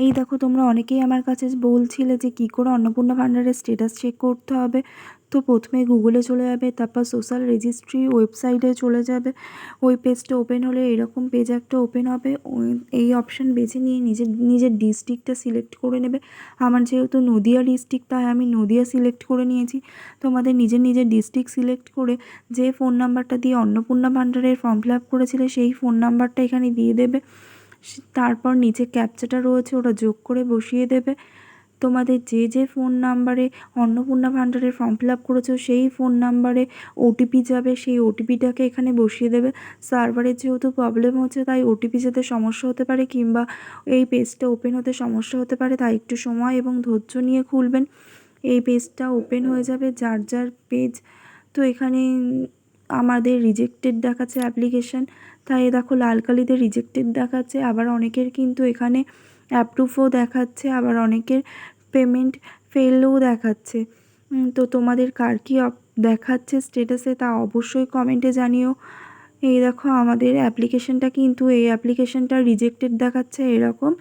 এই দেখো, তোমরা অনেকেই আমার কাছে বলছিলে যে কী করে অন্নপূর্ণা ভাণ্ডারের স্ট্যাটাস চেক করতে হবে। তো প্রথমে গুগলে চলে যাবে, তারপর সোশ্যাল রেজিস্ট্রি ওয়েবসাইটে চলে যাবে। ওই পেজটা ওপেন হলে এরকম পেজ একটা ওপেন হবে। এই অপশান বেছে নিয়ে নিজের নিজের ডিস্ট্রিক্টটা সিলেক্ট করে নেবে। আমার যেহেতু নদিয়া ডিস্ট্রিক্ট, তাই আমি নদিয়া সিলেক্ট করে নিয়েছি। তোমাদের নিজের নিজের ডিস্ট্রিক্ট সিলেক্ট করে যে ফোন নাম্বারটা দিয়ে অন্নপূর্ণা ভাণ্ডারের ফর্ম ফিল আপ করেছিলে সেই ফোন নাম্বারটা এখানে দিয়ে দেবে। তারপর নিচে ক্যাপচাটা রয়েছে, ওটা যোগ করে বসিয়ে দেবে। তোমাদের যে যে ফোন নাম্বারে অন্নপূর্ণা ভাণ্ডারের ফর্ম ফিল আপ করেছো সেই ফোন নাম্বারে ওটিপি যাবে, সেই ওটিপিটাকে এখানে বসিয়ে দেবে। সার্ভারের যেহেতু প্রবলেম হচ্ছে, তাই ওটিপি যেতে সমস্যা হতে পারে কিংবা এই পেজটা ওপেন হতে সমস্যা হতে পারে, তাই একটু সময় এবং ধৈর্য নিয়ে খুলবেন। এই পেজটা ওপেন হয়ে যাবে, যার যার পেজ। তো এখানে আমাদের রিজেক্টেড দেখাচ্ছে অ্যাপ্লিকেশান, তাই দেখো লাল কালিতে রিজেক্টেড দেখাচ্ছে। আবার অনেকের কিন্তু এখানে অ্যাপ্রুভও দেখাচ্ছে, আবার অনেকের পেমেন্ট ফেলও দেখাচ্ছে। তো তোমাদের কার কী দেখাচ্ছে স্ট্যাটাসে তা অবশ্যই কমেন্টে জানিও। এই দেখো আমাদের অ্যাপ্লিকেশানটা কিন্তু এই অ্যাপ্লিকেশানটা রিজেক্টেড দেখাচ্ছে এরকম।